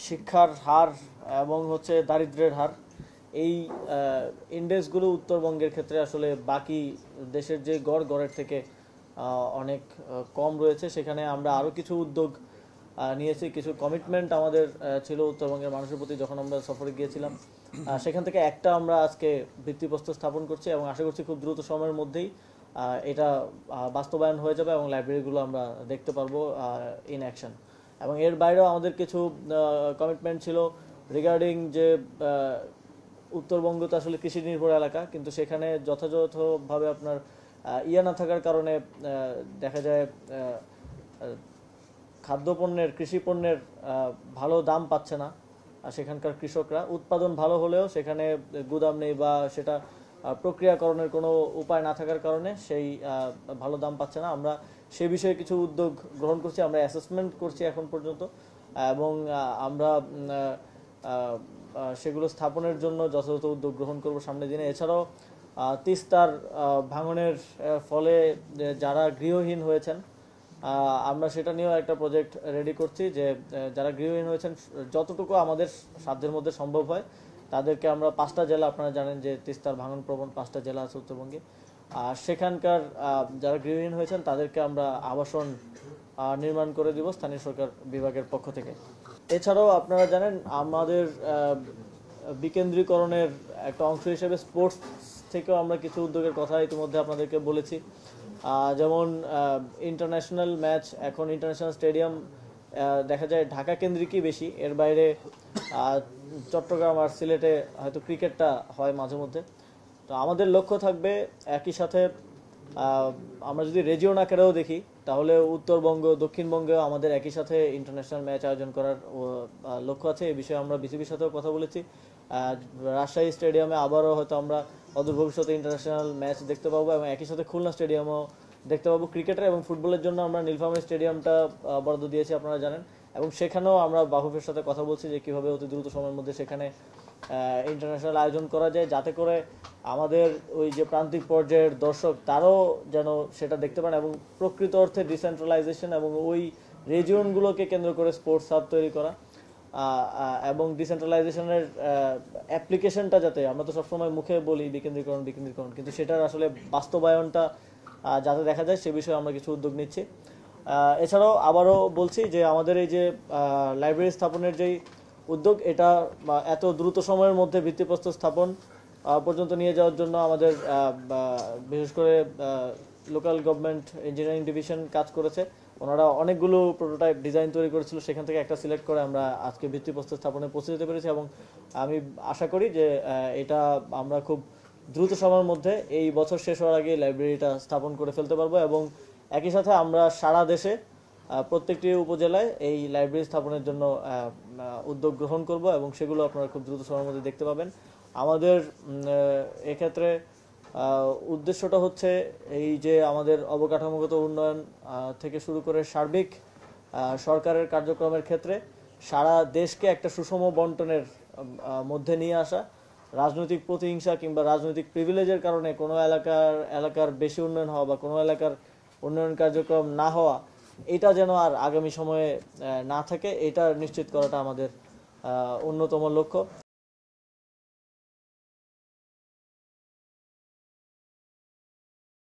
শিক্ষার হার এবং হচ্ছে দারিদ্র্যের হার, এই ইন্ডেক্সগুলো উত্তরবঙ্গের ক্ষেত্রে আসলে বাকি দেশের যে গড়ের থেকে অনেক কম রয়েছে। সেখানে আমরা আরও কিছু উদ্যোগ নিয়েছি, কিছু কমিটমেন্ট আমাদের ছিল উত্তরবঙ্গের মানুষের প্রতি যখন আমরা সফরে গিয়েছিলাম। সেখান থেকে একটা আমরা আজকে ভিত্তিপ্রস্তর স্থাপন করছি এবং আশা করছি খুব দ্রুত সময়ের মধ্যেই এটা বাস্তবায়ন হয়ে যাবে এবং লাইব্রেরিগুলো আমরা দেখতে পারবো ইন অ্যাকশন। এবং এর বাইরেও আমাদের কিছু কমিটমেন্ট ছিল রিগার্ডিং যে উত্তরবঙ্গ তো আসলে কৃষি নির্ভর এলাকা, কিন্তু সেখানে যথাযথভাবে আপনার না থাকার কারণে দেখা যায় খাদ্যপণ্যের কৃষি পণ্যের ভালো দাম পাচ্ছে না। আর সেখানকার কৃষকরা উৎপাদন ভালো হলেও সেখানে গুদাম নেই বা সেটা প্রক্রিয়াকরণের কোনো উপায় না থাকার কারণে সেই ভালো দাম পাচ্ছে না। আমরা সে বিষয়ে কিছু উদ্যোগ গ্রহণ করছি, আমরা অ্যাসেসমেন্ট করছি এখন পর্যন্ত, এবং আমরা সেগুলো স্থাপনের জন্য যথাযথ উদ্যোগ গ্রহণ করব সামনের দিনে। এছাড়াও তিস্তার ভাঙনের ফলে যারা গৃহহীন হয়েছেন, আমরা সেটা নিয়েও একটা প্রজেক্ট রেডি করছি যে যারা গৃহহীন হয়েছেন যতটুকু আমাদের সাধ্যের মধ্যে সম্ভব হয় তাদেরকে আমরা 5টা জেলা, আপনারা জানেন যে তিস্তার ভাঙন প্রবণ 5টা জেলা আছে উত্তরবঙ্গে, আর সেখানকার যারা গৃহহীন হয়েছেন তাদেরকে আমরা আবাসন নির্মাণ করে দিব স্থানীয় সরকার বিভাগের পক্ষ থেকে। এছাড়াও আপনারা জানেন আমাদের বিকেন্দ্রীকরণের একটা অংশ হিসেবে স্পোর্টস থেকেও আমরা কিছু উদ্যোগের কথা ইতিমধ্যে আপনাদেরকে বলেছি। যেমন ইন্টারন্যাশনাল ম্যাচ, এখন ইন্টারন্যাশনাল স্টেডিয়াম দেখা যায় ঢাকা কেন্দ্রিকই বেশি, এর বাইরে চট্টগ্রাম আর সিলেটে হয়তো ক্রিকেটটা হয় মাঝে মধ্যে। তো আমাদের লক্ষ্য থাকবে একই সাথে আমরা যদি রেজিওন আকারেও দেখি তাহলে উত্তরবঙ্গ দক্ষিণবঙ্গেও আমাদের একই সাথে ইন্টারন্যাশনাল ম্যাচ আয়োজন করার লক্ষ্য আছে। এই বিষয়ে আমরা বিসিবির সাথেও কথা বলেছি। রাজশাহী স্টেডিয়ামে আবারও হয়তো আমরা অদূর ভবিষ্যতে ইন্টারন্যাশনাল ম্যাচ দেখতে পাবো এবং একই সাথে খুলনা স্টেডিয়ামও দেখতে পাবো। ক্রিকেটের এবং ফুটবলের জন্য আমরা নীলফামারী স্টেডিয়ামটা বরাদ্দ দিয়েছি, আপনারা জানেন, এবং সেখানেও আমরা বাফুফের সাথে কথা বলছি যে কীভাবে অতি দ্রুত সময়ের মধ্যে সেখানে ইন্টারন্যাশনাল আয়োজন করা যায়, যাতে করে আমাদের ওই যে প্রান্তিক পর্যায়ের দর্শক তারাও যেন সেটা দেখতে পান এবং প্রকৃত অর্থে ডিসেন্ট্রালাইজেশন এবং ওই রিজিয়নগুলোকে কেন্দ্র করে স্পোর্টস হাব তৈরি করা এবং ডিসেন্ট্রালাইজেশনের অ্যাপ্লিকেশনটা যাতে, আমরা তো সবসময় মুখে বলি বিকেন্দ্রীকরণ বিকেন্দ্রীকরণ, কিন্তু সেটার আসলে বাস্তবায়নটা যাতে দেখা যায় সে বিষয়ে আমরা কিছু উদ্যোগ নিচ্ছি। এছাড়াও আবারও বলছি যে আমাদের এই যে লাইব্রেরি স্থাপনের যেই উদ্যোগ, এটা এত দ্রুত সময়ের মধ্যে ভিত্তিপ্রস্তর স্থাপন পর্যন্ত নিয়ে যাওয়ার জন্য আমাদের বিশেষ করে লোকাল গভর্নমেন্ট ইঞ্জিনিয়ারিং ডিভিশন কাজ করেছে। ওনারা অনেকগুলো প্রোটোটাইপ ডিজাইন তৈরি করেছিল, সেখান থেকে একটা সিলেক্ট করে আমরা আজকে ভিত্তিপ্রস্তর স্থাপনে পৌঁছে যেতে পেরেছি এবং আমি আশা করি যে এটা আমরা খুব দ্রুত সময়ের মধ্যে এই বছর শেষ হওয়ার আগে লাইব্রেরিটা স্থাপন করে ফেলতে পারবো। এবং একই সাথে আমরা সারা দেশে প্রত্যেকটি উপজেলায় এই লাইব্রেরি স্থাপনের জন্য উদ্যোগ গ্রহণ করব এবং সেগুলো আপনারা খুব দ্রুত সময়ের মধ্যে দেখতে পাবেন। আমাদের এক্ষেত্রে উদ্দেশ্যটা হচ্ছে এই যে আমাদের অবকাঠামোগত উন্নয়ন থেকে শুরু করে সার্বিক সরকারের কার্যক্রমের ক্ষেত্রে সারা দেশকে একটা সুষম বন্টনের মধ্যে নিয়ে আসা। রাজনৈতিক প্রতিহিংসা কিংবা রাজনৈতিক প্রিভিলেজের কারণে কোনো এলাকার বেশি উন্নয়ন হওয়া বা কোনো এলাকার উন্নয়ন কার্যক্রম না হওয়া, এটা যেন আর আগামী সময়ে না থাকে, এটা নিশ্চিত করাটা আমাদের অন্যতম লক্ষ্য।